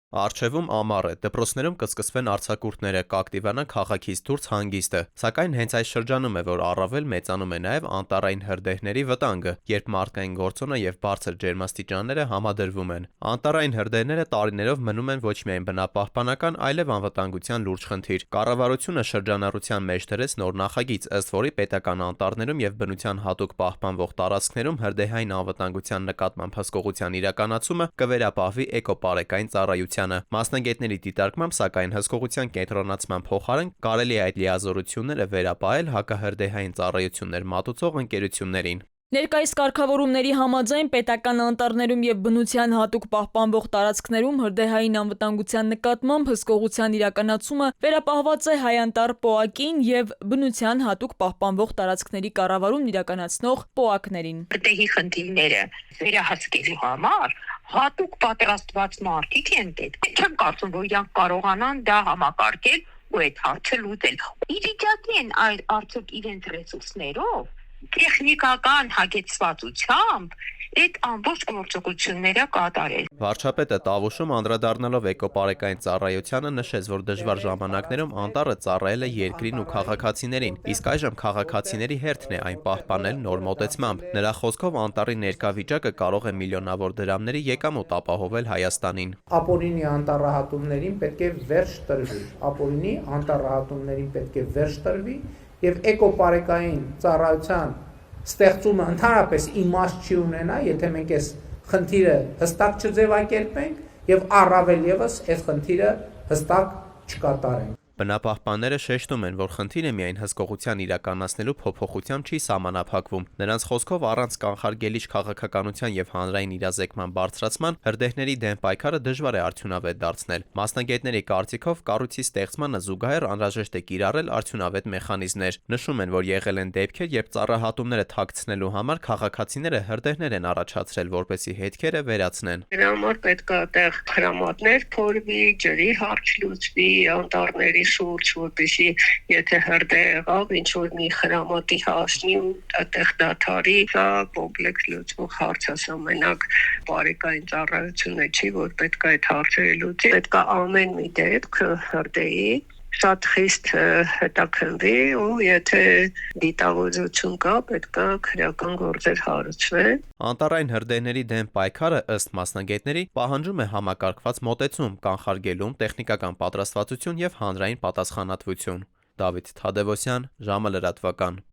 Առջևում ամառ է, դպրոցներում կսկսվեն արձակուրդները, կակտիվանա քաղաքից դուրս հանգիստը, սակայն հենց այս շրջանում է, որ առավել մեծանում է նաև անտառային հրդեհների վտանգը, երբ մարդկային գործոնը եւ բարձր ջերմաստիճանները համադրվում են։ Անտառային հրդեհները տարիներով մնում են ոչ միայն բնապահպանական, այլև անվտանգության լուրջ խնդիր։ Կառավարությունը շրջանառության մեջ դրեց նոր նախագիծ, ըստ որի պետական անտառներում եւ բնության հատուկ պահպանվող տարածքներում հրդեհային անվտանգության նկատմամբ հսկողության իրականացումը կվերապահվի էկոպարեկային ծառայությանը։ Մասնագետների դիտարկմամբ, սակայն, հսկողության կենտրոնացման փոխարեն կարելի է այդ լիազորությունները վերապահել հակահրդեհային ծառայություններ մատուցող ընկերություններին։ Ներկայիս կարգավորումների համաձայն պետական անտառներում եւ բնության հատուկ պահպանվող տարածքներում հրդեհային անվտանգության նկատմամբ հսկողության իրականացումը վերապահված է Հայանտառ ՊՕԱԿ-ին եւ բնության հատուկ պահպանվող տարածքների կառավարումն իրականացնող ՊՕԱԿ-ներին։ Հրդեհի խնդիրները վերահսկելու համար հատուկ պատրաստված մարդիկ են պետք։ Չեմ կարծում, որ իրանք կարողանան դա համակարգել ու այդ հարցը լուծել։ Իրիջատի են արդյոք իրենց ռեսուրսներով, տեխնիկական հագեցվածությամբ այդ ամբողջ գործողությունները կատարել։ Վարչապետը Տավուշում անդրադառնալով էկոպարեկային ծառայությանը նշեց, որ դժվար ժամանակներում անտառը ծառայել է երկրին ու քաղաքացիներին, իսկ այժմ քաղաքացիների հերթն է այն պահպանել նոր մոտեցմամբ։ Նրա խոսքով անտառի ներկա վիճակը կարող է միլիոնավոր դրամների եկամուտ ապահովել Հայաստանին։ Ապօրինի անտառահատումներին պետք է վերջ տրվի, ապօրինի անտառահատումներին պետք է վերջ տրվի եւ էկոպարեկային ծառայության ստեղծումը ընդհանրապես իմաստ չի ունենա, եթե մենք այս խնդիրը հստակ չձևակերպենք եւ առավել եւս այս խնդիրը հստակ չկատարենք։ Բնապահպանները շեշտում են, որ խնդիրը միայն հսկողության իրականացնելու փոփոխությամբ չի սահմանափակվում։ Նրանց խոսքով, առանց կանխարգելիչ քաղաքականության եւ հանրային իրազեկման բարձրացման հրդեհների դեմ պայքարը դժվար է արդյունավետ դարձնել։ Մասնագետների կարծիքով կառույցի ստեղծմանը զուգահեռ անհրաժեշտ է կիրառել արդյունավետ մեխանիզմներ։ Նշում են, որ եղել են դեպքեր, երբ ծառահատումները թաքցնելու համար քաղաքացիները հրդեհներ են առաջացրել, որպեսզի հետքերը վերացնեն։ Դրա համար պետք է այդտեղ հրամատներ փորվի, ջրի հարց լուծվի, անտառների շուրջ, որպեսզի եթե հրդեհ եղավ, ինչ որ մի խրամատի հասնի ու այդտեղ դադարի, սա կոմպլեքս լուծվող հարց է, մենակ բարեկային ծառայությունը չի, որ պետք է այդ հարցերը լուծի, պետք է ամեն մի դեպք հրդեհի շատ խիստ հետաքննվի ու եթե դիտավորություն կա, պետք է քրեական գործեր հարուցվեն։ Անտառային հրդեհների դեմ պայքարը, ըստ մասնագետների, պահանջում է համակարգված մոտեցում, կանխարգելում, տեխնիկական պատրաստվածություն եւ հանրային պատասխանատվություն։ Դավիթ Թադևոսյան, ժամը լրատվական։